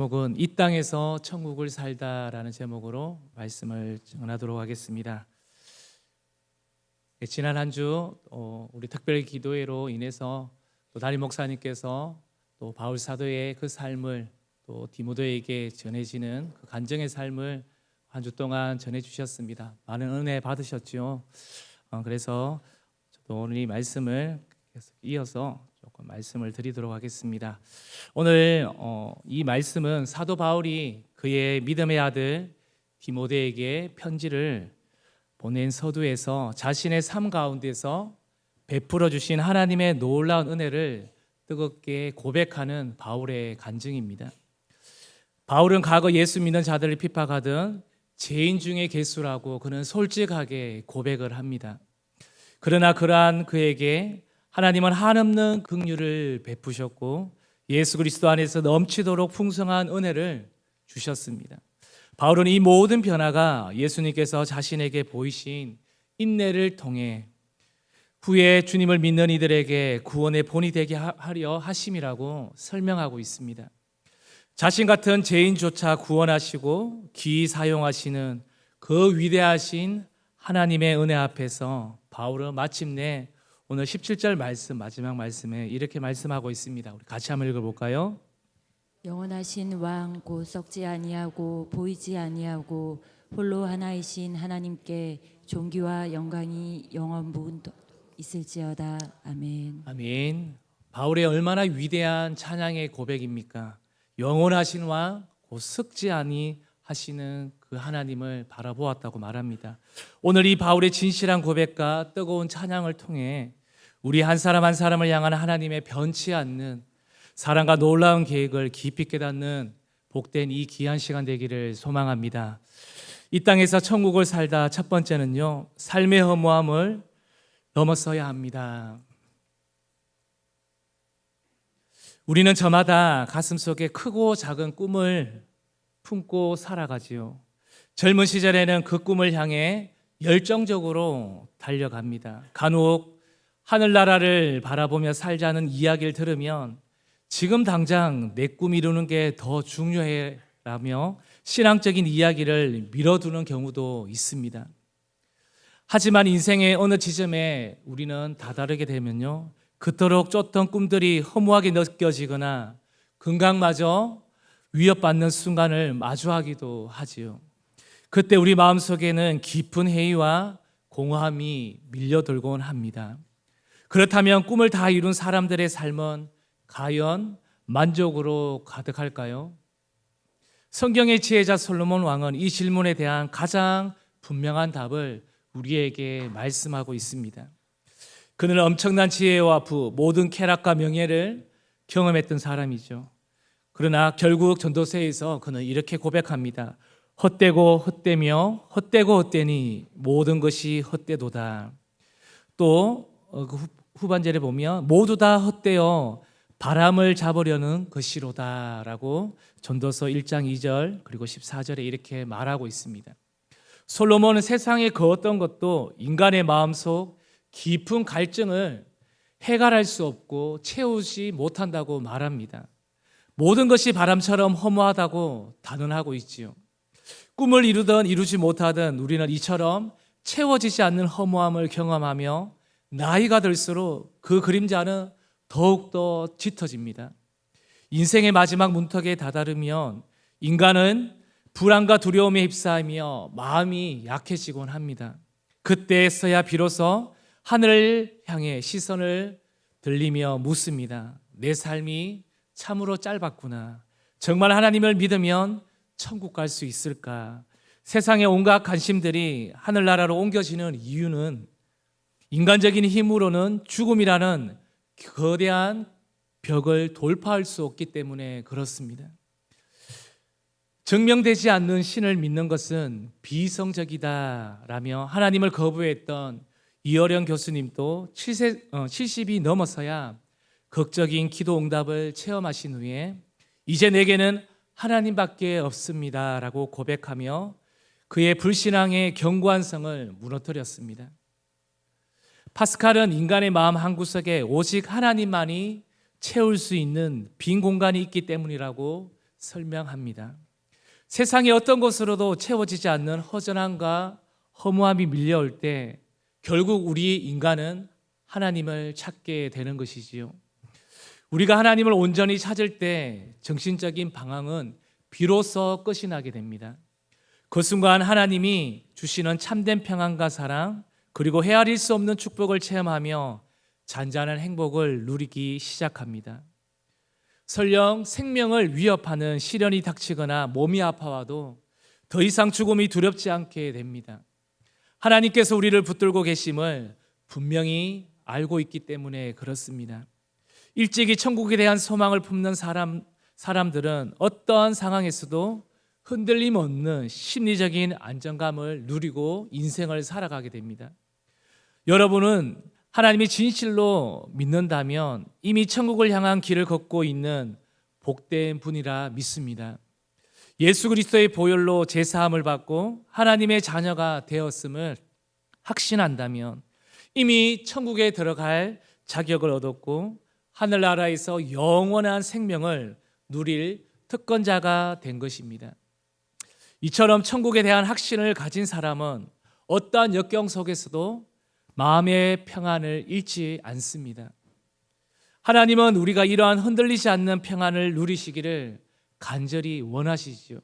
제목은 이 땅에서 천국을 살다라는 제목으로 말씀을 전하도록 하겠습니다. 지난 한 주 우리 특별 기도회로 인해서 또 담임 목사님께서 또 바울 사도의 그 삶을 또 디모데에게 전해지는 그 간증의 삶을 한 주 동안 전해 주셨습니다. 많은 은혜 받으셨죠. 그래서 저도 오늘 이 말씀을 계속 이어서 조금 말씀을 드리도록 하겠습니다. 오늘 이 말씀은 사도 바울이 그의 믿음의 아들 디모데에게 편지를 보낸 서두에서 자신의 삶 가운데서 베풀어 주신 하나님의 놀라운 은혜를 뜨겁게 고백하는 바울의 간증입니다. 바울은 과거 예수 믿는 자들을 핍박하던 죄인 중의 괴수라고 그는 솔직하게 고백을 합니다. 그러나 그러한 그에게 하나님은 한없는 긍휼을 베푸셨고 예수 그리스도 안에서 넘치도록 풍성한 은혜를 주셨습니다. 바울은 이 모든 변화가 예수님께서 자신에게 보이신 인내를 통해 후에 주님을 믿는 이들에게 구원의 본이 되게 하려 하심이라고 설명하고 있습니다. 자신 같은 죄인조차 구원하시고 귀히 사용하시는 그 위대하신 하나님의 은혜 앞에서 바울은 마침내 오늘 17절 말씀, 마지막 말씀에 이렇게 말씀하고 있습니다. 우리 같이 한번 읽어볼까요? 영원하신 왕 곧 썩지 아니하고 보이지 아니하고 홀로 하나이신 하나님께 존귀와 영광이 영원무 있을지어다. 아멘. 아멘. 바울의 얼마나 위대한 찬양의 고백입니까? 영원하신 왕 곧 썩지 아니하시는 그 하나님을 바라보았다고 말합니다. 오늘 이 바울의 진실한 고백과 뜨거운 찬양을 통해 우리 한 사람 한 사람을 향한 하나님의 변치 않는 사랑과 놀라운 계획을 깊이 깨닫는 복된 이 귀한 시간 되기를 소망합니다. 이 땅에서 천국을 살다 첫 번째는요, 삶의 허무함을 넘어서야 합니다. 우리는 저마다 가슴속에 크고 작은 꿈을 품고 살아가지요. 젊은 시절에는 그 꿈을 향해 열정적으로 달려갑니다. 간혹 하늘나라를 바라보며 살자는 이야기를 들으면 지금 당장 내 꿈 이루는 게 더 중요해라며 신앙적인 이야기를 미뤄두는 경우도 있습니다. 하지만 인생의 어느 지점에 우리는 다다르게 되면요, 그토록 쫓던 꿈들이 허무하게 느껴지거나 건강마저 위협받는 순간을 마주하기도 하지요. 그때 우리 마음속에는 깊은 회의와 공허함이 밀려들곤 합니다. 그렇다면 꿈을 다 이룬 사람들의 삶은 과연 만족으로 가득할까요? 성경의 지혜자 솔로몬 왕은 이 질문에 대한 가장 분명한 답을 우리에게 말씀하고 있습니다. 그는 엄청난 지혜와 부, 모든 쾌락과 명예를 경험했던 사람이죠. 그러나 결국 전도서에서 그는 이렇게 고백합니다. 헛되고 헛되며 헛되고 헛되니 모든 것이 헛되도다. 또 후반절에 보면 모두 다 헛되어 바람을 잡으려는 것이로다 라고 전도서 1장 2절 그리고 14절에 이렇게 말하고 있습니다. 솔로몬은 세상의 그 어떤 것도 인간의 마음속 깊은 갈증을 해결할 수 없고 채우지 못한다고 말합니다. 모든 것이 바람처럼 허무하다고 단언하고 있지요. 꿈을 이루든 이루지 못하든 우리는 이처럼 채워지지 않는 허무함을 경험하며 나이가 들수록 그 그림자는 더욱더 짙어집니다. 인생의 마지막 문턱에 다다르면 인간은 불안과 두려움에 휩싸이며 마음이 약해지곤 합니다. 그때서야 비로소 하늘을 향해 시선을 들리며 묻습니다. 내 삶이 참으로 짧았구나. 정말 하나님을 믿으면 천국 갈 수 있을까? 세상의 온갖 관심들이 하늘나라로 옮겨지는 이유는 인간적인 힘으로는 죽음이라는 거대한 벽을 돌파할 수 없기 때문에 그렇습니다. 증명되지 않는 신을 믿는 것은 비이성적이다라며 하나님을 거부했던 이어령 교수님도 70이 넘어서야 극적인 기도 응답을 체험하신 후에 이제 내게는 하나님밖에 없습니다라고 고백하며 그의 불신앙의 견고한성을 무너뜨렸습니다. 파스칼은 인간의 마음 한구석에 오직 하나님만이 채울 수 있는 빈 공간이 있기 때문이라고 설명합니다. 세상의 어떤 것으로도 채워지지 않는 허전함과 허무함이 밀려올 때 결국 우리 인간은 하나님을 찾게 되는 것이지요. 우리가 하나님을 온전히 찾을 때 정신적인 방황은 비로소 끝이 나게 됩니다. 그 순간 하나님이 주시는 참된 평안과 사랑, 그리고 헤아릴 수 없는 축복을 체험하며 잔잔한 행복을 누리기 시작합니다. 설령 생명을 위협하는 시련이 닥치거나 몸이 아파와도 더 이상 죽음이 두렵지 않게 됩니다. 하나님께서 우리를 붙들고 계심을 분명히 알고 있기 때문에 그렇습니다. 일찍이 천국에 대한 소망을 품는 사람들은 어떠한 상황에서도 흔들림 없는 심리적인 안정감을 누리고 인생을 살아가게 됩니다. 여러분은 하나님이 진실로 믿는다면 이미 천국을 향한 길을 걷고 있는 복된 분이라 믿습니다. 예수 그리스도의 보혈로 제사함을 받고 하나님의 자녀가 되었음을 확신한다면 이미 천국에 들어갈 자격을 얻었고 하늘나라에서 영원한 생명을 누릴 특권자가 된 것입니다. 이처럼 천국에 대한 확신을 가진 사람은 어떠한 역경 속에서도 마음의 평안을 잃지 않습니다. 하나님은 우리가 이러한 흔들리지 않는 평안을 누리시기를 간절히 원하시지요.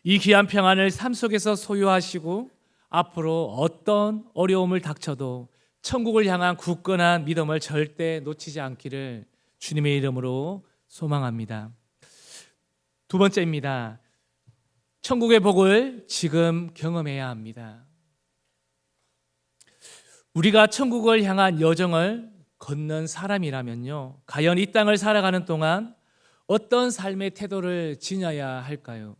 이 귀한 평안을 삶 속에서 소유하시고 앞으로 어떤 어려움을 닥쳐도 천국을 향한 굳건한 믿음을 절대 놓치지 않기를 주님의 이름으로 소망합니다. 두 번째입니다. 천국의 복을 지금 경험해야 합니다. 우리가 천국을 향한 여정을 걷는 사람이라면요, 과연 이 땅을 살아가는 동안 어떤 삶의 태도를 지녀야 할까요?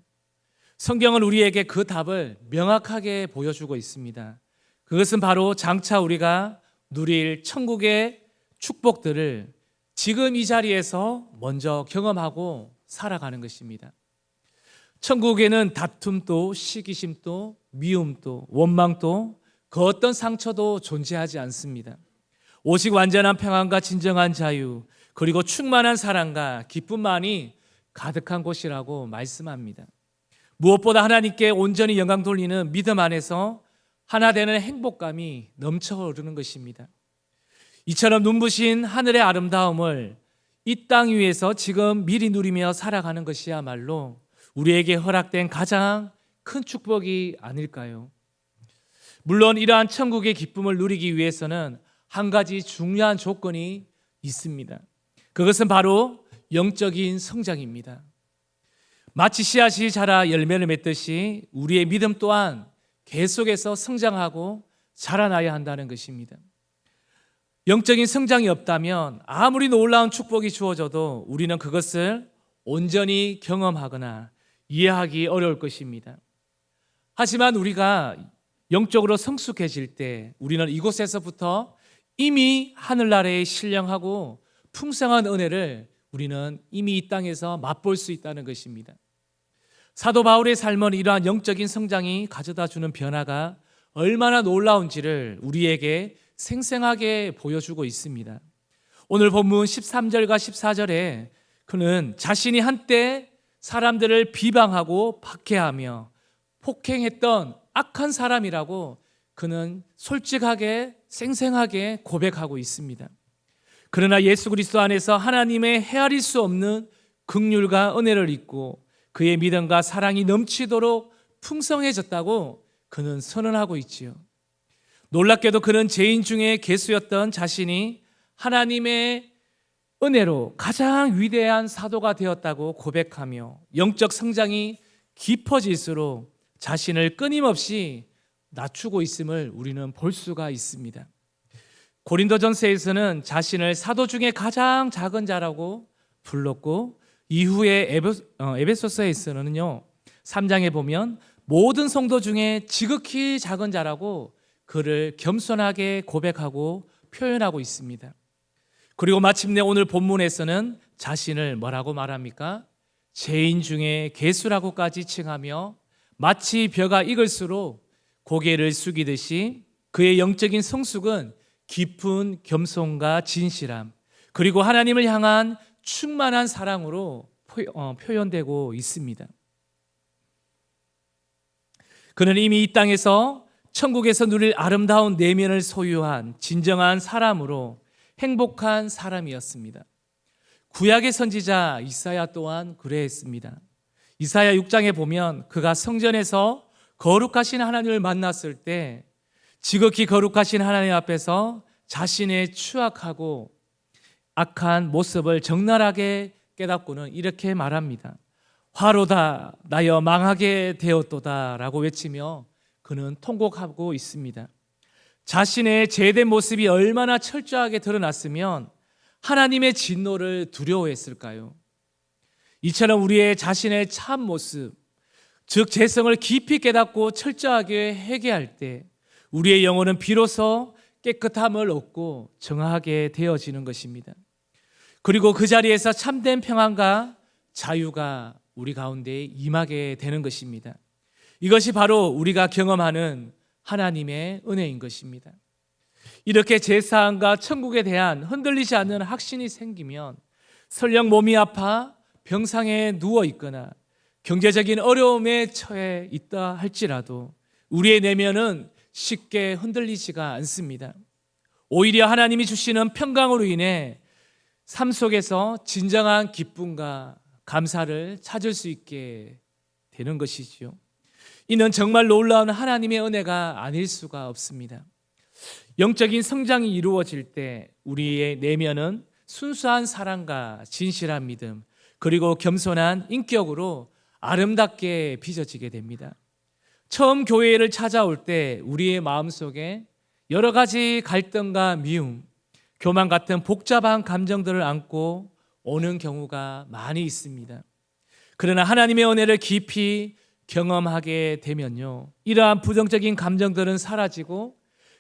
성경은 우리에게 그 답을 명확하게 보여주고 있습니다. 그것은 바로 장차 우리가 누릴 천국의 축복들을 지금 이 자리에서 먼저 경험하고 살아가는 것입니다. 천국에는 다툼도 시기심도 미움도 원망도 그 어떤 상처도 존재하지 않습니다. 오직 완전한 평안과 진정한 자유, 그리고 충만한 사랑과 기쁨만이 가득한 곳이라고 말씀합니다. 무엇보다 하나님께 온전히 영광 돌리는 믿음 안에서 하나 되는 행복감이 넘쳐 흐르는 것입니다. 이처럼 눈부신 하늘의 아름다움을 이 땅 위에서 지금 미리 누리며 살아가는 것이야말로 우리에게 허락된 가장 큰 축복이 아닐까요? 물론 이러한 천국의 기쁨을 누리기 위해서는 한 가지 중요한 조건이 있습니다. 그것은 바로 영적인 성장입니다. 마치 씨앗이 자라 열매를 맺듯이 우리의 믿음 또한 계속해서 성장하고 자라나야 한다는 것입니다. 영적인 성장이 없다면 아무리 놀라운 축복이 주어져도 우리는 그것을 온전히 경험하거나 이해하기 어려울 것입니다. 하지만 우리가 영적으로 성숙해질 때 우리는 이곳에서부터 이미 하늘나라의 신령하고 풍성한 은혜를 우리는 이미 이 땅에서 맛볼 수 있다는 것입니다. 사도 바울의 삶은 이러한 영적인 성장이 가져다주는 변화가 얼마나 놀라운지를 우리에게 생생하게 보여주고 있습니다. 오늘 본문 13절과 14절에 그는 자신이 한때 사람들을 비방하고 박해하며 폭행했던 악한 사람이라고 그는 솔직하게 생생하게 고백하고 있습니다. 그러나 예수 그리스도 안에서 하나님의 헤아릴 수 없는 긍휼과 은혜를 잊고 그의 믿음과 사랑이 넘치도록 풍성해졌다고 그는 선언하고 있지요. 놀랍게도 그는 죄인 중에 괴수였던 자신이 하나님의 은혜로 가장 위대한 사도가 되었다고 고백하며 영적 성장이 깊어질수록 자신을 끊임없이 낮추고 있음을 우리는 볼 수가 있습니다. 고린도전서에서는 자신을 사도 중에 가장 작은 자라고 불렀고 이후에 에베소서에서는요 3장에 보면 모든 성도 중에 지극히 작은 자라고 그를 겸손하게 고백하고 표현하고 있습니다. 그리고 마침내 오늘 본문에서는 자신을 뭐라고 말합니까? 죄인 중에 괴수라고까지 칭하며 마치 벼가 익을수록 고개를 숙이듯이 그의 영적인 성숙은 깊은 겸손과 진실함 그리고 하나님을 향한 충만한 사랑으로 표현되고 있습니다. 그는 이미 이 땅에서 천국에서 누릴 아름다운 내면을 소유한 진정한 사람으로 행복한 사람이었습니다. 구약의 선지자 이사야 또한 그래했습니다. 이사야 6장에 보면 그가 성전에서 거룩하신 하나님을 만났을 때 지극히 거룩하신 하나님 앞에서 자신의 추악하고 악한 모습을 적나라하게 깨닫고는 이렇게 말합니다. 화로다 나여 망하게 되었도다 라고 외치며 그는 통곡하고 있습니다. 자신의 죄된 모습이 얼마나 철저하게 드러났으면 하나님의 진노를 두려워했을까요? 이처럼 우리의 자신의 참 모습, 즉 죄성을 깊이 깨닫고 철저하게 회개할 때 우리의 영혼은 비로소 깨끗함을 얻고 정하게 되어지는 것입니다. 그리고 그 자리에서 참된 평안과 자유가 우리 가운데 임하게 되는 것입니다. 이것이 바로 우리가 경험하는 하나님의 은혜인 것입니다. 이렇게 제사함과 천국에 대한 흔들리지 않는 확신이 생기면 설령 몸이 아파 병상에 누워 있거나 경제적인 어려움에 처해 있다 할지라도 우리의 내면은 쉽게 흔들리지가 않습니다. 오히려 하나님이 주시는 평강으로 인해 삶 속에서 진정한 기쁨과 감사를 찾을 수 있게 되는 것이지요. 이는 정말 놀라운 하나님의 은혜가 아닐 수가 없습니다. 영적인 성장이 이루어질 때 우리의 내면은 순수한 사랑과 진실한 믿음 그리고 겸손한 인격으로 아름답게 빚어지게 됩니다. 처음 교회를 찾아올 때 우리의 마음속에 여러 가지 갈등과 미움, 교만 같은 복잡한 감정들을 안고 오는 경우가 많이 있습니다. 그러나 하나님의 은혜를 깊이 경험하게 되면요, 이러한 부정적인 감정들은 사라지고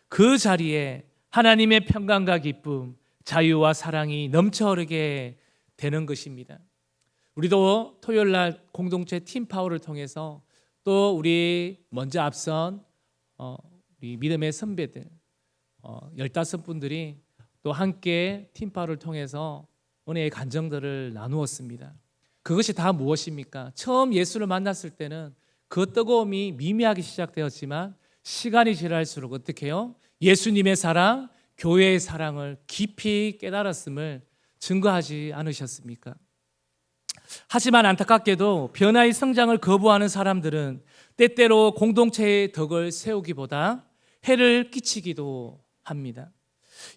그 자리에 하나님의 평강과 기쁨, 자유와 사랑이 넘쳐 흐르게 되는 것입니다. 우리도 토요일 날 공동체 팀파워를 통해서 또 우리 먼저 앞선 우리 믿음의 선배들 15분들이 또 함께 팀파워를 통해서 은혜의 간정들을 나누었습니다. 그것이 다 무엇입니까? 처음 예수를 만났을 때는 그 뜨거움이 미미하게 시작되었지만 시간이 지날수록 어떻게 해요? 예수님의 사랑, 교회의 사랑을 깊이 깨달았음을 증거하지 않으셨습니까? 하지만 안타깝게도 변화의 성장을 거부하는 사람들은 때때로 공동체의 덕을 세우기보다 해를 끼치기도 합니다.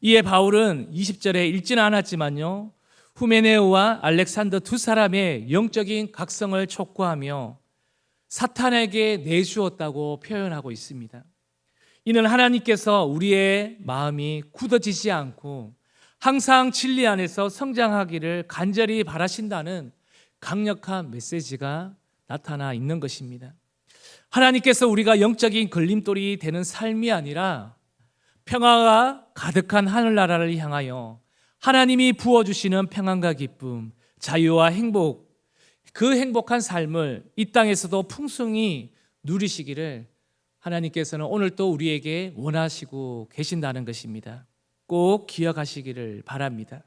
이에 바울은 20절에 읽지는 않았지만요, 후메네오와 알렉산더 두 사람의 영적인 각성을 촉구하며 사탄에게 내주었다고 표현하고 있습니다. 이는 하나님께서 우리의 마음이 굳어지지 않고 항상 진리 안에서 성장하기를 간절히 바라신다는 강력한 메시지가 나타나 있는 것입니다. 하나님께서 우리가 영적인 걸림돌이 되는 삶이 아니라 평화가 가득한 하늘나라를 향하여 하나님이 부어주시는 평안과 기쁨, 자유와 행복, 그 행복한 삶을 이 땅에서도 풍성히 누리시기를 하나님께서는 오늘 또 우리에게 원하시고 계신다는 것입니다. 꼭 기억하시기를 바랍니다.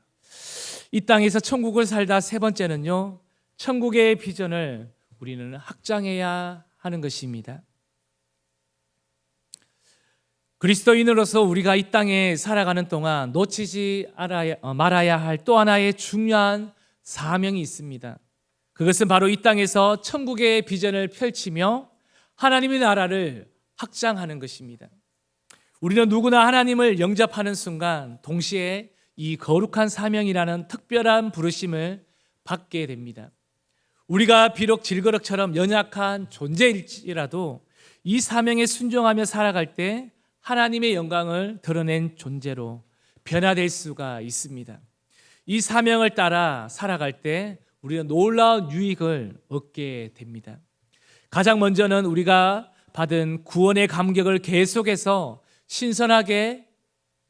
이 땅에서 천국을 살다 세 번째는요, 천국의 비전을 우리는 확장해야 하는 것입니다. 그리스도인으로서 우리가 이 땅에 살아가는 동안 놓치지 말아야 할 또 하나의 중요한 사명이 있습니다. 그것은 바로 이 땅에서 천국의 비전을 펼치며 하나님의 나라를 확장하는 것입니다. 우리는 누구나 하나님을 영접하는 순간 동시에 이 거룩한 사명이라는 특별한 부르심을 받게 됩니다. 우리가 비록 질그릇처럼 연약한 존재일지라도 이 사명에 순종하며 살아갈 때 하나님의 영광을 드러낸 존재로 변화될 수가 있습니다. 이 사명을 따라 살아갈 때 우리는 놀라운 유익을 얻게 됩니다. 가장 먼저는 우리가 받은 구원의 감격을 계속해서 신선하게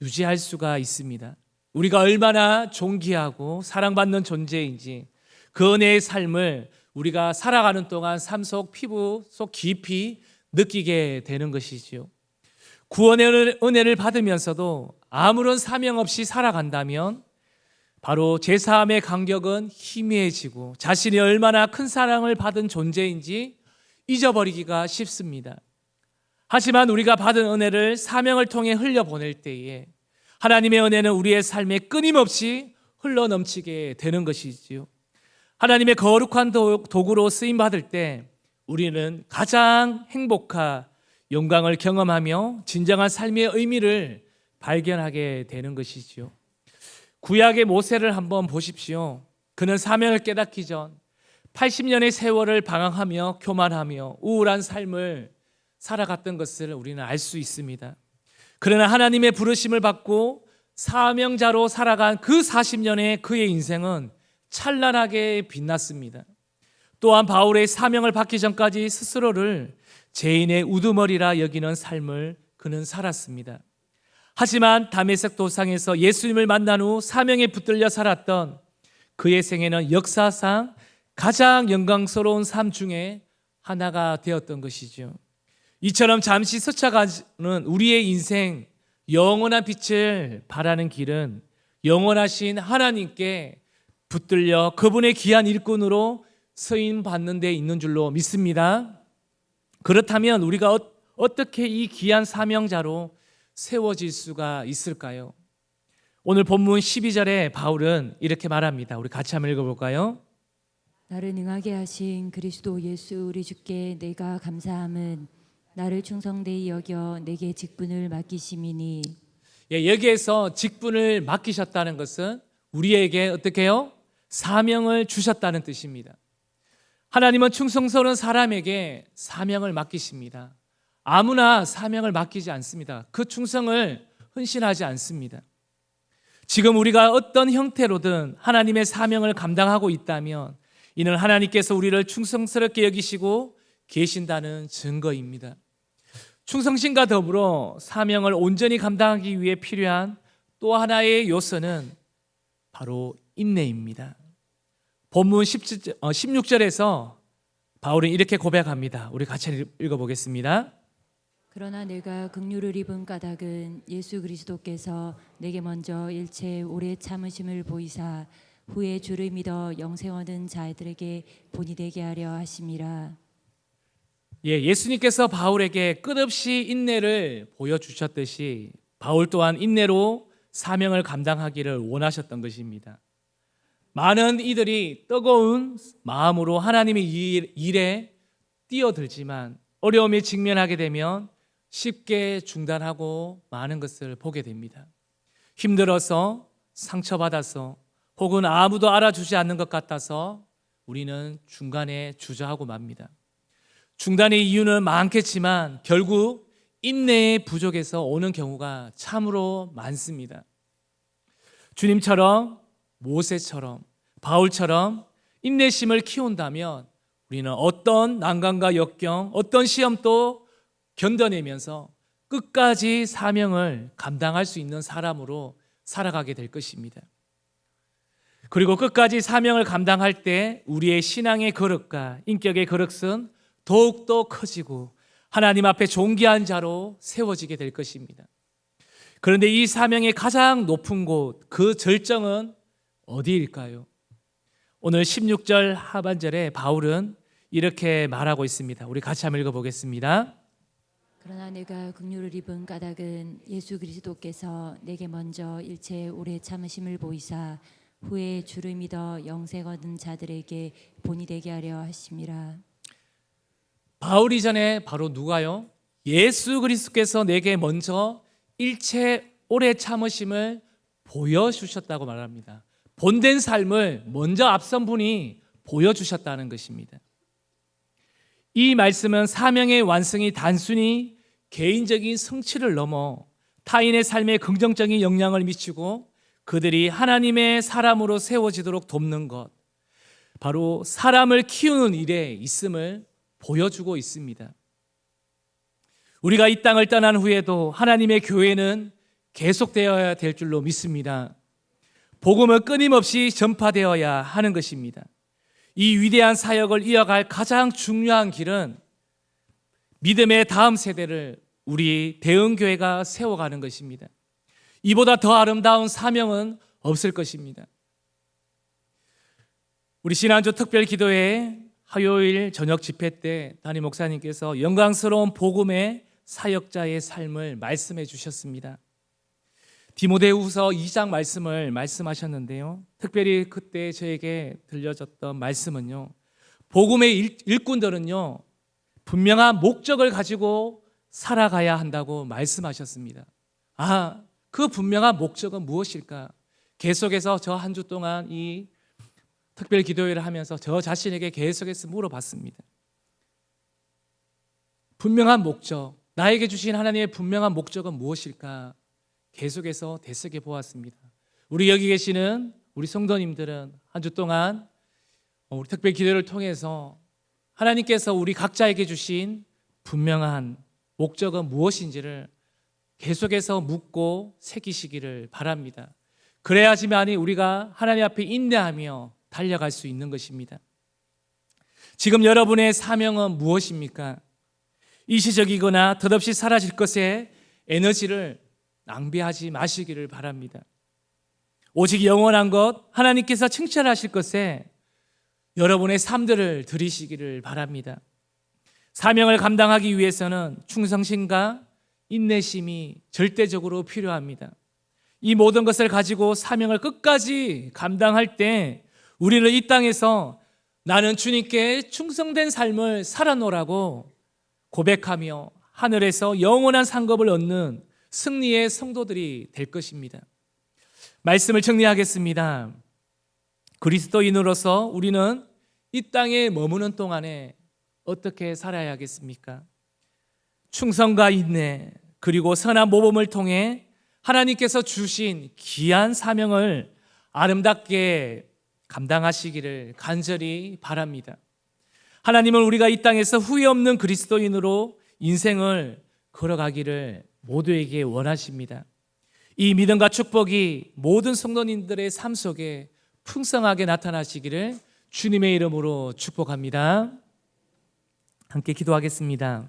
유지할 수가 있습니다. 우리가 얼마나 존귀하고 사랑받는 존재인지 그 은혜의 삶을 우리가 살아가는 동안 삶 속 피부 속 깊이 느끼게 되는 것이지요. 구원의 은혜를 받으면서도 아무런 사명 없이 살아간다면 바로 제3의 간격은 희미해지고 자신이 얼마나 큰 사랑을 받은 존재인지 잊어버리기가 쉽습니다. 하지만 우리가 받은 은혜를 사명을 통해 흘려보낼 때에 하나님의 은혜는 우리의 삶에 끊임없이 흘러넘치게 되는 것이지요. 하나님의 거룩한 도구로 쓰임받을 때 우리는 가장 행복한 영광을 경험하며 진정한 삶의 의미를 발견하게 되는 것이지요. 구약의 모세를 한번 보십시오. 그는 사명을 깨닫기 전 80년의 세월을 방황하며 교만하며 우울한 삶을 살아갔던 것을 우리는 알 수 있습니다. 그러나 하나님의 부르심을 받고 사명자로 살아간 그 40년의 그의 인생은 찬란하게 빛났습니다. 또한 바울의 사명을 받기 전까지 스스로를 죄인의 우두머리라 여기는 삶을 그는 살았습니다. 하지만 다메섹 도상에서 예수님을 만난 후 사명에 붙들려 살았던 그의 생애는 역사상 가장 영광스러운 삶 중에 하나가 되었던 것이죠. 이처럼 잠시 스쳐가는 우리의 인생, 영원한 빛을 바라는 길은 영원하신 하나님께 붙들려 그분의 귀한 일꾼으로 쓰임받는 데 있는 줄로 믿습니다. 그렇다면 우리가 어떻게 이 귀한 사명자로 세워질 수가 있을까요? 오늘 본문 12절에 바울은 이렇게 말합니다. 우리 같이 한번 읽어볼까요? 나를 능하게 하신 그리스도 예수 우리 주께 내가 감사함은 나를 충성되이 여겨 내게 직분을 맡기심이니. 여기에서 직분을 맡기셨다는 것은 우리에게 어떻게 해요? 사명을 주셨다는 뜻입니다. 하나님은 충성스러운 사람에게 사명을 맡기십니다. 아무나 사명을 맡기지 않습니다. 그 충성을 헌신하지 않습니다. 지금 우리가 어떤 형태로든 하나님의 사명을 감당하고 있다면 이는 하나님께서 우리를 충성스럽게 여기시고 계신다는 증거입니다. 충성심과 더불어 사명을 온전히 감당하기 위해 필요한 또 하나의 요소는 바로 인내입니다. 본문 16절에서 바울은 이렇게 고백합니다. 우리 같이 읽어보겠습니다. 그러나 내가 긍휼을 입은 까닭은 예수 그리스도께서 내게 먼저 일체 오래 참으심을 보이사 후에 주를 믿어 영생 얻은 자들에게 본이 되게 하려 하심이라. 예수님께서 바울에게 끝없이 인내를 보여주셨듯이 바울 또한 인내로 사명을 감당하기를 원하셨던 것입니다. 많은 이들이 뜨거운 마음으로 하나님의 일에 뛰어들지만 어려움에 직면하게 되면 쉽게 중단하고 많은 것을 보게 됩니다. 힘들어서 상처받아서 혹은 아무도 알아주지 않는 것 같아서 우리는 중간에 주저하고 맙니다. 중단의 이유는 많겠지만 결국 인내의 부족에서 오는 경우가 참으로 많습니다. 주님처럼 모세처럼 바울처럼 인내심을 키운다면 우리는 어떤 난관과 역경, 어떤 시험도 견뎌내면서 끝까지 사명을 감당할 수 있는 사람으로 살아가게 될 것입니다. 그리고 끝까지 사명을 감당할 때 우리의 신앙의 거룩과 인격의 거룩은 더욱더 커지고 하나님 앞에 존귀한 자로 세워지게 될 것입니다. 그런데 이 사명의 가장 높은 곳, 그 절정은 어디일까요? 오늘 16절 하반절에 바울은 이렇게 말하고 있습니다. 우리 같이 한번 읽어보겠습니다. 그러나 내가 긍휼을 입은 까닭은 예수 그리스도께서 내게 먼저 일체 오래 참으심을 보이사 후에 주를 믿어 영생 얻은 자들에게 본이 되게 하려 하심이라. 바울 이전에 바로 누가요? 예수 그리스도께서 내게 먼저 일체 오래 참으심을 보여주셨다고 말합니다. 본된 삶을 먼저 앞선 분이 보여주셨다는 것입니다. 이 말씀은 사명의 완성이 단순히 개인적인 성취를 넘어 타인의 삶에 긍정적인 영향을 미치고 그들이 하나님의 사람으로 세워지도록 돕는 것, 바로 사람을 키우는 일에 있음을 보여주고 있습니다. 우리가 이 땅을 떠난 후에도 하나님의 교회는 계속되어야 될 줄로 믿습니다. 복음은 끊임없이 전파되어야 하는 것입니다. 이 위대한 사역을 이어갈 가장 중요한 길은 믿음의 다음 세대를 우리 대응교회가 세워가는 것입니다. 이보다 더 아름다운 사명은 없을 것입니다. 우리 지난주 특별 기도회 화요일 저녁 집회 때 담임 목사님께서 영광스러운 복음의 사역자의 삶을 말씀해 주셨습니다. 디모데후서 2장 말씀을 말씀하셨는데요. 특별히 그때 저에게 들려졌던 말씀은요, 복음의 일꾼들은요, 분명한 목적을 가지고 살아가야 한다고 말씀하셨습니다. 그 분명한 목적은 무엇일까? 계속해서 저 한 주 동안 이 특별 기도회를 하면서 저 자신에게 계속해서 물어봤습니다. 분명한 목적, 나에게 주신 하나님의 분명한 목적은 무엇일까? 계속해서 되새겨 보았습니다. 우리 여기 계시는 우리 성도님들은 한 주 동안 우리 특별 기도를 통해서 하나님께서 우리 각자에게 주신 분명한 목적은 무엇인지를 계속해서 묻고 새기시기를 바랍니다. 그래야지만이 우리가 하나님 앞에 인내하며 달려갈 수 있는 것입니다. 지금 여러분의 사명은 무엇입니까? 일시적이거나 덧없이 사라질 것에 에너지를 낭비하지 마시기를 바랍니다. 오직 영원한 것, 하나님께서 칭찬하실 것에 여러분의 삶들을 들이시기를 바랍니다. 사명을 감당하기 위해서는 충성심과 인내심이 절대적으로 필요합니다. 이 모든 것을 가지고 사명을 끝까지 감당할 때 우리는 이 땅에서 나는 주님께 충성된 삶을 살아노라고 고백하며 하늘에서 영원한 상급을 얻는 승리의 성도들이 될 것입니다. 말씀을 정리하겠습니다. 그리스도인으로서 우리는 이 땅에 머무는 동안에 어떻게 살아야겠습니까? 충성과 인내 그리고 선한 모범을 통해 하나님께서 주신 귀한 사명을 아름답게 감당하시기를 간절히 바랍니다. 하나님은 우리가 이 땅에서 후회 없는 그리스도인으로 인생을 걸어가기를 모두에게 원하십니다. 이 믿음과 축복이 모든 성도님들의 삶 속에 풍성하게 나타나시기를 주님의 이름으로 축복합니다. 함께 기도하겠습니다.